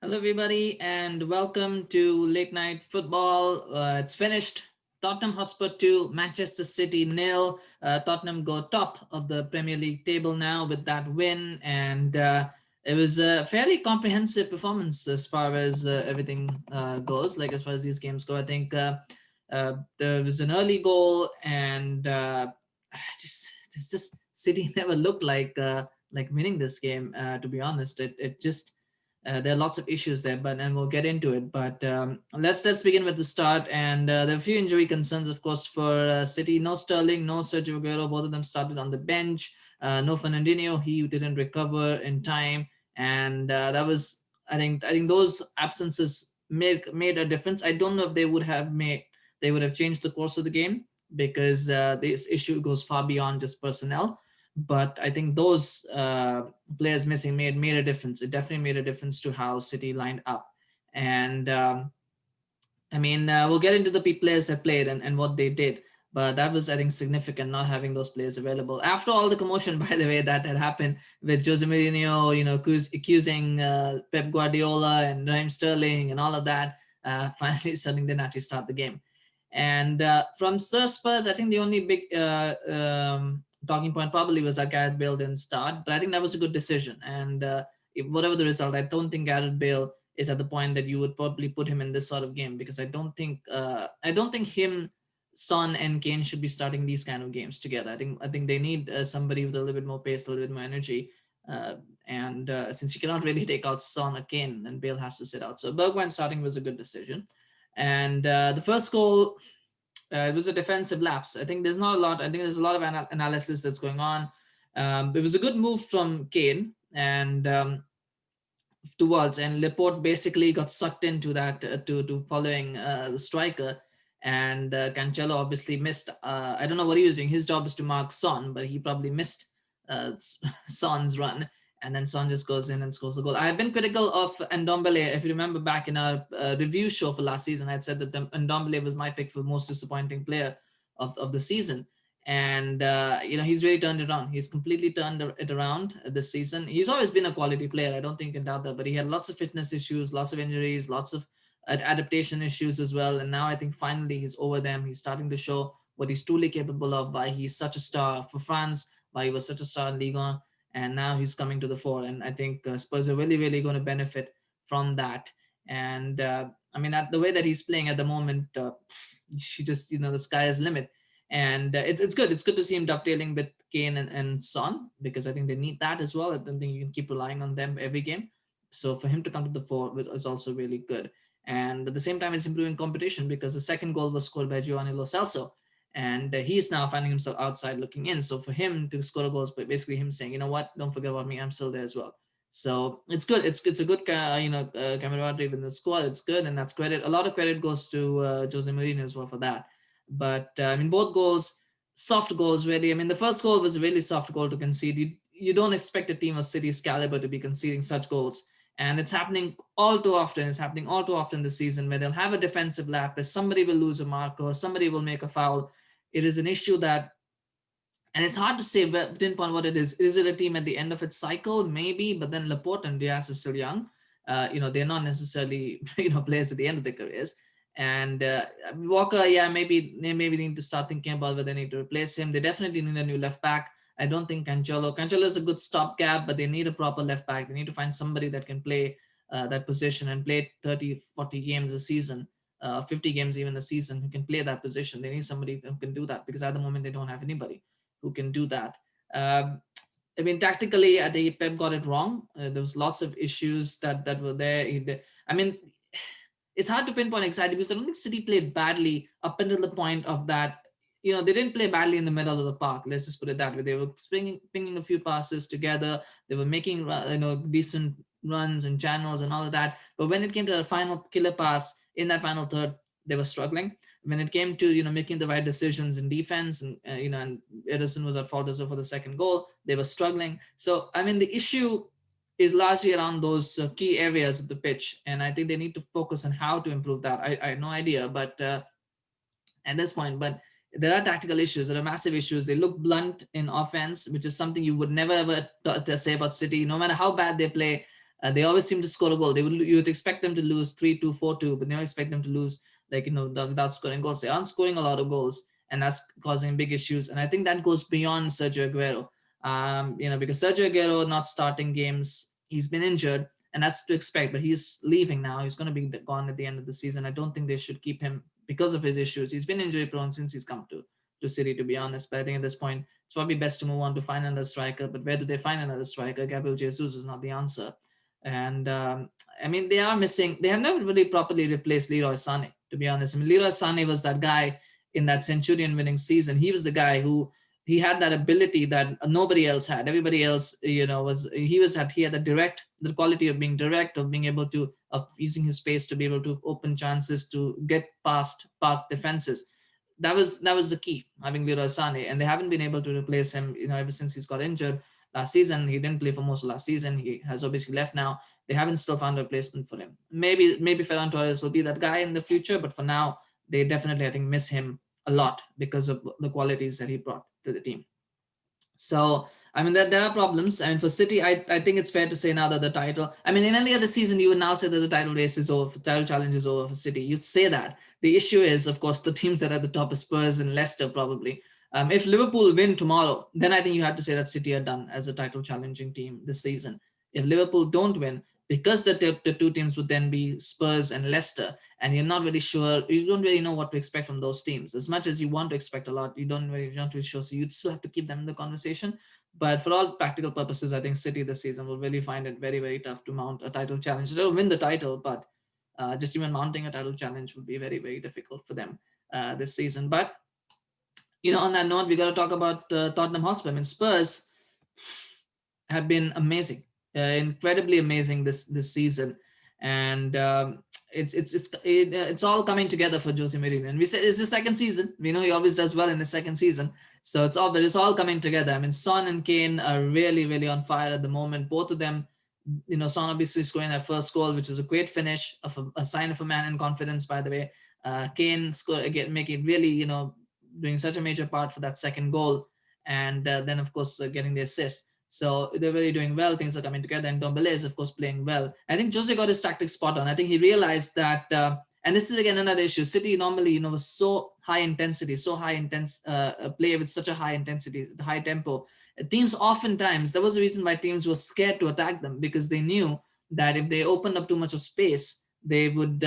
Hello, everybody, and welcome to Late Night Football. It's finished. Tottenham Hotspur 2, Manchester City nil. Tottenham go top of the Premier League table now with that win, and it was a fairly comprehensive performance as far as everything goes. Like as far as these games go, I think there was an early goal, and just City never looked like winning this game. To be honest, it just there are lots of issues there, but and we'll get into it. But let's begin with the start. And there are a few injury concerns, of course, for City. No Sterling, no Sergio Aguero. Both of them started on the bench. No Fernandinho. He didn't recover in time, and that was I think those absences made a difference. I don't know if they would have changed the course of the game because this issue goes far beyond just personnel, but I think those players missing made a difference. It definitely made a difference to how City lined up. And we'll get into the players that played and what they did, but that was, I think, significant not having those players available after all the commotion, by the way, that had happened with Jose Mourinho, accusing Pep Guardiola and Raheem Sterling and all of that. Finally, Sterling didn't actually start the game. And from Spurs, I think the only big talking point probably was that Gareth Bale didn't start, but I think that was a good decision. And whatever the result, I don't think Gareth Bale is at the point that you would probably put him in this sort of game, because I don't think him, Son, and Kane should be starting these kind of games together. I think they need somebody with a little bit more pace, a little bit more energy. And since you cannot really take out Son or Kane, then Bale has to sit out. So Bergwijn starting was a good decision. And the first goal, it was a defensive lapse. I think there's not a lot. I think there's a lot of analysis that's going on. It was a good move from Kane and towards, and Laporte basically got sucked into that to following the striker. And Cancelo obviously missed. I don't know what he was doing. His job is to mark Son, but he probably missed uh, Son's run, and then Son just goes in and scores the goal. I've been critical of Ndombele. If you remember back in our review show for last season, I had said that Ndombele was my pick for most disappointing player of the season. And he's really turned it around. He's completely turned it around this season. He's always been a quality player. I don't think you can doubt that. But he had lots of fitness issues, lots of injuries, lots of adaptation issues as well. And now I think finally he's over them. He's starting to show what he's truly capable of. Why he's such a star for France. Why he was such a star in Ligue 1, and now he's coming to the fore. And I think Spurs are really, really going to benefit from that. And at the way that he's playing at the moment, she just the sky is limit. And it's good. It's good to see him dovetailing with Kane and Son, because I think they need that as well. I don't think you can keep relying on them every game. So for him to come to the fore is also really good. And at the same time, it's improving competition, because the second goal was scored by Giovanni Lo Celso, and he's now finding himself outside looking in. So for him to score a goal is basically him saying, you know what, don't forget about me, I'm still there as well. So it's good. It's a good camaraderie in the squad. It's good, and that's credit. A lot of credit goes to Jose Mourinho as well for that. But both goals, soft goals, really. The first goal was a really soft goal to concede. You don't expect a team of City's caliber to be conceding such goals. And it's happening all too often. It's happening all too often this season, where they'll have a defensive lapse, somebody will lose a mark, or somebody will make a foul. It is an issue that, and it's hard to say pinpoint what it is. Is it a team at the end of its cycle? Maybe, but then Laporte and Diaz are still young. They're not necessarily players at the end of their careers. And Walker, yeah, maybe they need to start thinking about whether they need to replace him. They definitely need a new left back. I don't think Cancelo is a good stopgap, but they need a proper left back. They need to find somebody that can play that position and play 30, 40 games a season, 50 games even a season, who can play that position. They need somebody who can do that, because at the moment they don't have anybody who can do that. Tactically, I think Pep got it wrong. There was lots of issues that were there. It's hard to pinpoint exactly, because I don't think City played badly up until the point of that. They didn't play badly in the middle of the park. Let's just put it that way. They were pinging a few passes together. They were making decent runs and channels and all of that. But when it came to the final killer pass in that final third, they were struggling. When it came to making the right decisions in defense, and and Ederson was at fault as well for the second goal, they were struggling. So the issue is largely around those key areas of the pitch, and I think they need to focus on how to improve that. I have no idea, but at this point, but there are tactical issues. There are massive issues. They look blunt in offense, which is something you would never ever say about City. No matter how bad they play, They always seem to score a goal. You would expect them to lose 3-2, 4-2, but never expect them to lose like without scoring goals. They aren't scoring a lot of goals, and that's causing big issues. And I think that goes beyond Sergio Aguero. Because Sergio Aguero not starting games, he's been injured, and that's to expect. But he's leaving now. He's going to be gone at the end of the season. I don't think they should keep him because of his issues. He's been injury prone since he's come to City, to be honest. But I think at this point, it's probably best to move on to find another striker. But where do they find another striker? Gabriel Jesus is not the answer. And they are missing. They have never really properly replaced Leroy Sané, to be honest. I mean, Leroy Sané was that guy in that Centurion winning season. He was the guy who he had that ability that nobody else had. Everybody else, he had the quality of being direct, of being able to, of using his space to be able to open chances, to get past park defenses. That was the key, having Leroy Sané, and they haven't been able to replace him, ever since he's got injured last season. He didn't play for most of last season. He has obviously left now. They haven't still found a replacement for him. Maybe Ferran Torres will be that guy in the future, but for now, they definitely, I think, miss him a lot because of the qualities that he brought to the team. So, there are problems. And for City, I think it's fair to say now that the title, in any other season, you would now say that the title race is over, title challenge is over for City. You'd say that. The issue is, of course, the teams that are at the top are Spurs and Leicester, probably. If Liverpool win tomorrow, then I think you have to say that City are done as a title challenging team this season. If Liverpool don't win, because the two teams would then be Spurs and Leicester, and you're not really sure, you don't really know what to expect from those teams. As much as you want to expect a lot, you're not really sure, so you'd still have to keep them in the conversation. But for all practical purposes, I think City this season will really find it very, very tough to mount a title challenge. They'll win the title, but just even mounting a title challenge would be very, very difficult for them this season. But on that note, we got to talk about Tottenham Hotspur. Spurs have been amazing, incredibly amazing this season, and it's all coming together for Jose Mourinho. And we said it's the second season. We know he always does well in the second season, so it's all coming together. Son and Kane are really, really on fire at the moment. Both of them, Son obviously scoring that first goal, which was a great finish, of a sign of a man in confidence, by the way. Kane scored again, making really, doing such a major part for that second goal, and then of course getting the assist. So they're really doing well. Things are coming together, and Dombele is of course playing well. I think Jose got his tactics spot on. I think he realized that, and this is again another issue. City normally, was so high intensity, play with such a high intensity, high tempo. Teams oftentimes, there was a reason why teams were scared to attack them, because they knew that if they opened up too much of space, they would,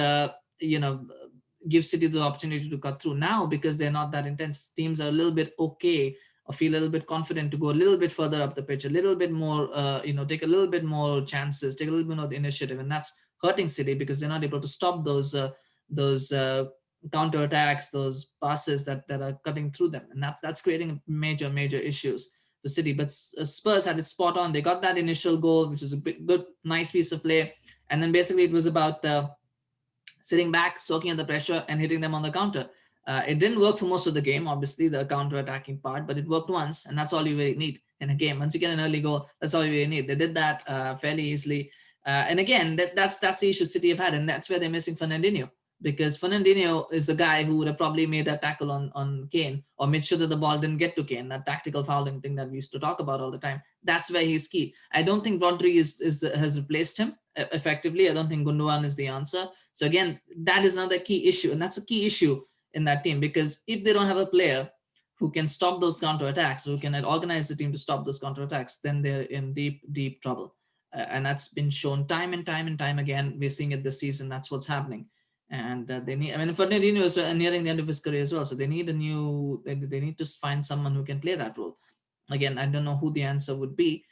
give City the opportunity to cut through. Now, because they're not that intense, teams are a little bit okay, or feel a little bit confident to go a little bit further up the pitch, a little bit more, take a little bit more chances, take a little bit of the initiative, and that's hurting City because they're not able to stop those counter attacks, those passes that are cutting through them, and that's creating major issues for City. But Spurs had it spot on. They got that initial goal, which is a good, nice piece of play, and then basically it was about sitting back, soaking up the pressure, and hitting them on the counter. It didn't work for most of the game, obviously, the counter-attacking part, but it worked once, and that's all you really need in a game. Once you get an early goal, that's all you really need. They did that fairly easily. And again, that's the issue City have had, and that's where they're missing Fernandinho, because Fernandinho is the guy who would have probably made that tackle on Kane, or made sure that the ball didn't get to Kane, that tactical fouling thing that we used to talk about all the time. That's where he's key. I don't think Rodri has replaced him effectively. I don't think Gundogan is the answer. So again, that is another key issue, and that's a key issue in that team, because if they don't have a player who can stop those counterattacks, who can organize the team to stop those counterattacks, then they're in deep trouble. And that's been shown time and time again. We're seeing it this season. That's what's happening. And they need, Fernandinho is nearing the end of his career as well. So they need they need to find someone who can play that role. Again, I don't know who the answer would be,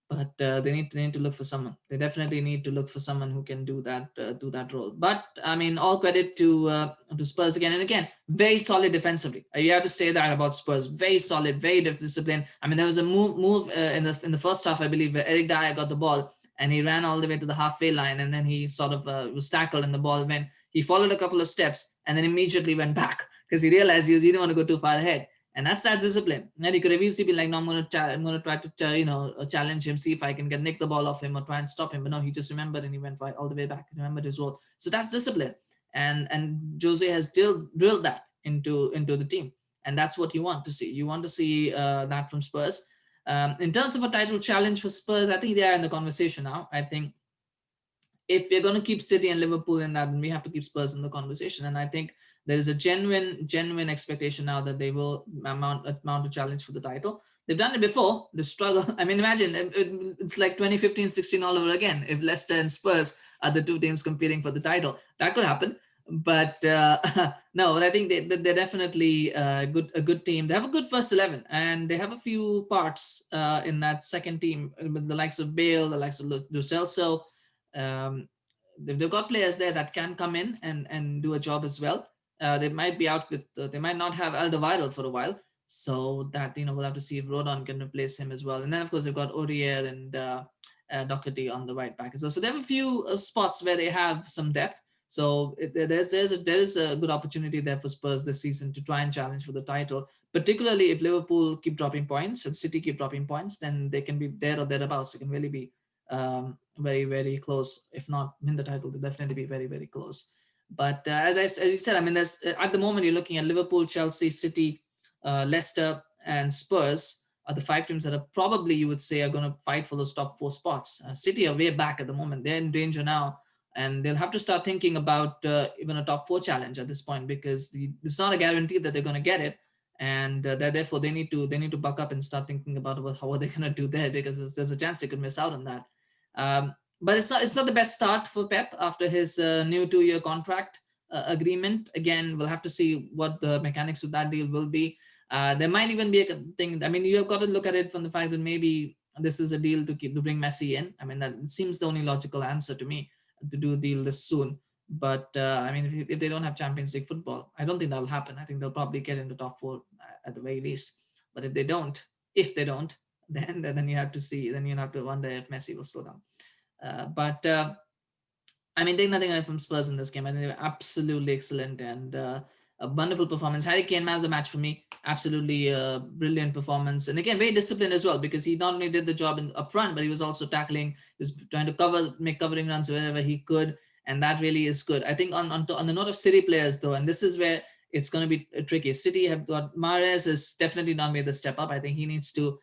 but they need to look for someone. They definitely need to look for someone who can do that role. But all credit to Spurs again and again. Very solid defensively. You have to say that about Spurs. Very solid, very disciplined. There was a move in the first half, I believe, where Eric Dyer got the ball and he ran all the way to the halfway line, and then he sort of was tackled, and the ball went. He followed a couple of steps and then immediately went back because he realized he didn't want to go too far ahead. And that's discipline. And he could have easily been like, no, I'm going to try to challenge him, see if I can nick the ball off him or try and stop him. But no, he just remembered and he went right all the way back. He remembered his role. So that's discipline. And Jose has drilled that into the team. And that's what you want to see. You want to see that from Spurs. In terms of a title challenge for Spurs, I think they are in the conversation now. I think if we're going to keep City and Liverpool in that, then we have to keep Spurs in the conversation. And I think there is a genuine expectation now that they will mount a challenge for the title. They've done it before. They've struggled. I mean, imagine it's like 2015-16 all over again. If Leicester and Spurs are the two teams competing for the title, that could happen. But no, but I think they're definitely a good team. They have a good first 11, and they have a few parts in that second team with the likes of Bale, the likes of Lo Celso. Um, they've got players there that can come in and do a job as well. They might be out with, they might not have Alderweireld for a while, so that we'll have to see if Rodon can replace him as well. And then of course they've got Aurier and Doherty on the right back as well. So they have a few spots where they have some depth. So there's a good opportunity there for Spurs this season to try and challenge for the title. Particularly if Liverpool keep dropping points and City keep dropping points, then they can be there or thereabouts. They can really be very, very close. If not win the title, they'll definitely be very, very close. But as you said, I mean, there's at the moment you're looking at Liverpool, Chelsea, City, Leicester, and Spurs are the five teams that are probably, you would say, are going to fight for those top four spots. City are way back at the moment; they're in danger now, and they'll have to start thinking about even a top four challenge at this point, because it's not a guarantee that they're going to get it, and therefore they need to buck up and start thinking about how are they going to do there, because there's a chance they could miss out on that. But it's not the best start for Pep after his new 2-year contract agreement. Again, we'll have to see what the mechanics of that deal will be. There might even be a thing. I mean, you have got to look at it from the fact that maybe this is a deal to bring Messi in. I mean, that seems the only logical answer to me, to do a deal this soon. But I mean, if they don't have Champions League football, I don't think that'll happen. I think they'll probably get into top four at the very least. But if they don't, then you have to see. Then you have to wonder if Messi will still come. But I mean, take nothing away from Spurs in this game. I think they were absolutely excellent and a wonderful performance. Harry Kane, man of the match for me. Absolutely brilliant performance. And again, very disciplined as well, because he not only did the job up front, but he was also tackling. He was trying to make covering runs wherever he could. And that really is good. I think on the note of City players, though, and this is where it's going to be tricky. City have got Mahrez has definitely not made the step up. I think he needs to,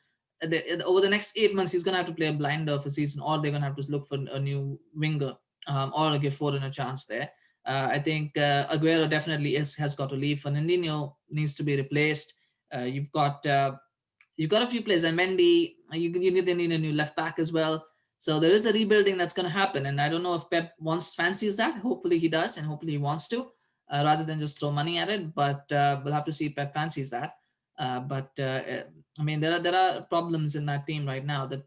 over the next 8 months, he's going to have to play a blinder for season, or they're going to have to look for a new winger, or give Foden a chance there. I think Aguero definitely has got to leave. Fernandinho needs to be replaced. You've got a few players. And Mendy, they need a new left back as well. So there is a rebuilding that's going to happen, and I don't know if Pep fancies that. Hopefully he does, and hopefully he wants to, rather than just throw money at it. But we'll have to see if Pep fancies that. I mean, there are problems in that team right now that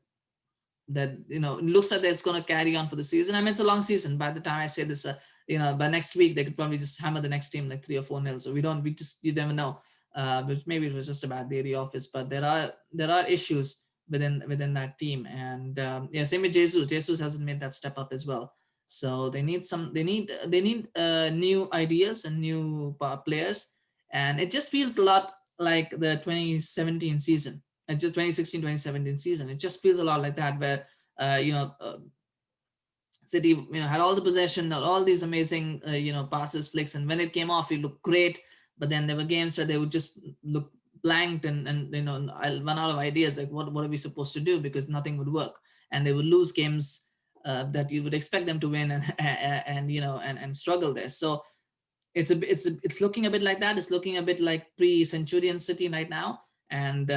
looks like it's going to carry on for the season. I mean, it's a long season. By the time I say this, by next week they could probably just hammer the next team like 3 or 4-0. So you never know. But maybe it was just a bad day at the office. But there are issues within that team, and same with Jesus. Jesus hasn't made that step up as well. So they need new ideas and new players, and it just feels a lot like the 2017 season, and just 2016-2017 season. It just feels a lot like that, where City had all the possession, all these amazing passes, flicks, and when it came off, it looked great. But then there were games where they would just look blanked and I'll run out of ideas, like what are we supposed to do, because nothing would work, and they would lose games that you would expect them to win and struggle there. So it's looking a bit like that. It's looking a bit like pre-Centurion City right now, and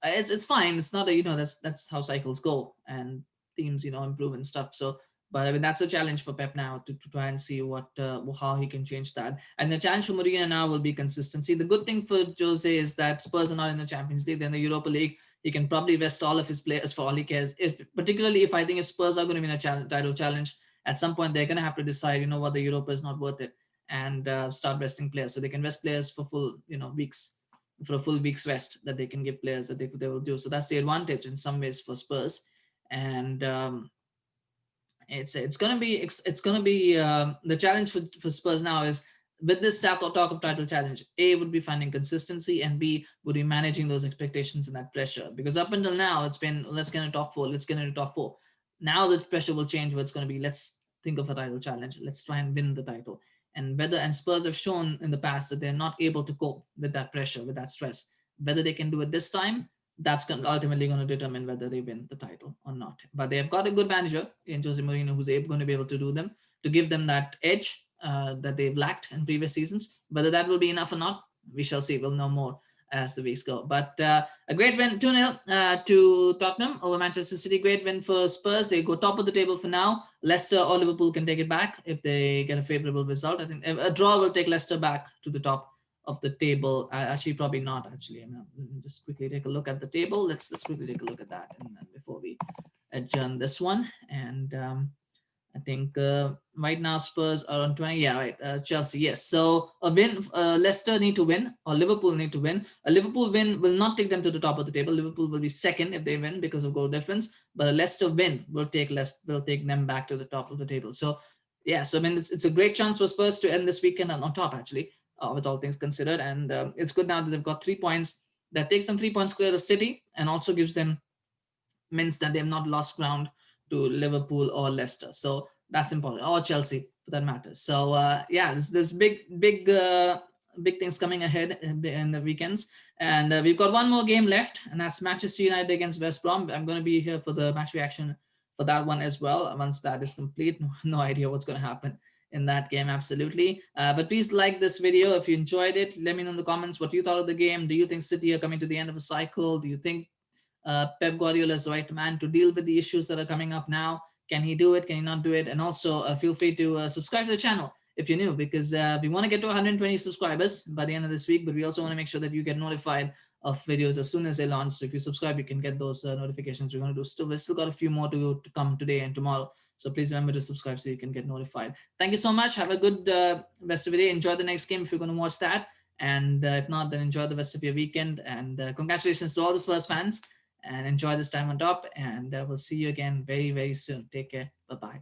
it's fine. It's not that's how cycles go, and teams improve and stuff. So. But I mean, that's a challenge for Pep now to try and see how he can change that. And the challenge for Mourinho now will be consistency. The good thing for Jose is that Spurs are not in the Champions League. They're in the Europa League. He can probably rest all of his players for all he cares. Particularly if I think if Spurs are going to win a title challenge, at some point they're going to have to decide, what, the Europa is not worth it, and start resting players. So they can rest players for full, weeks, for a full week's rest that they can give players that they will do. So that's the advantage in some ways for Spurs. And it's gonna be the challenge for Spurs now is, with this talk of title challenge, A would be finding consistency, and B would be managing those expectations and that pressure. Because up until now it's been, let's get into top four. Now the pressure will change, where it's going to be, let's think of a title challenge, let's try and win the title. And Spurs have shown in the past that they're not able to cope with that pressure, with that stress. Whether they can do it this time that's ultimately going to determine whether they win the title or not. But they've got a good manager in Jose Mourinho who's going to be able to do them, to give them that edge that they've lacked in previous seasons. Whether that will be enough or not, we shall see. We'll know more as the weeks go. But a great win, 2-0 to Tottenham over Manchester City. Great win for Spurs. They go top of the table for now. Leicester or Liverpool can take it back if they get a favorable result. I think a draw will take Leicester back to the top of the table. Actually, probably not. Actually, just quickly take a look at the table. Let's quickly take a look at that and before we adjourn this one. And I think right now Spurs are on 20. Yeah, right. Chelsea, yes. So a win, Leicester need to win, or Liverpool need to win. A Liverpool win will not take them to the top of the table. Liverpool will be second if they win because of goal difference. But a Leicester win will take them back to the top of the table. So yeah, so I mean it's a great chance for Spurs to end this weekend on top actually, with all things considered. And it's good now that they've got 3 points. That takes them 3 points clear of City, and also means that they have not lost ground to Liverpool or Leicester. So that's important, or Chelsea for that matter. So yeah, there's big things coming ahead in the weekends. And we've got one more game left, and that's Manchester United against West Brom. I'm going to be here for the match reaction for that one as well. Once that is complete, no idea what's going to happen in that game, absolutely. But please like this video if you enjoyed it. Let me know in the comments what you thought of the game. Do you think City are coming to the end of a cycle? Do you think Pep Guardiola is the right man to deal with the issues that are coming up now? Can he do it? Can he not do it? And also feel free to subscribe to the channel if you're new, because we want to get to 120 subscribers by the end of this week, but we also want to make sure that you get notified of videos as soon as they launch. So if you subscribe, you can get those notifications. We're going to do we've still got a few more to come today and tomorrow. So please remember to subscribe so you can get notified. Thank you so much. Have a good rest of the day. Enjoy the next game if you're going to watch that. And if not, then enjoy the rest of your weekend. And congratulations to all the Spurs fans, and enjoy this time on top. And we'll see you again very, very soon. Take care. Bye-bye.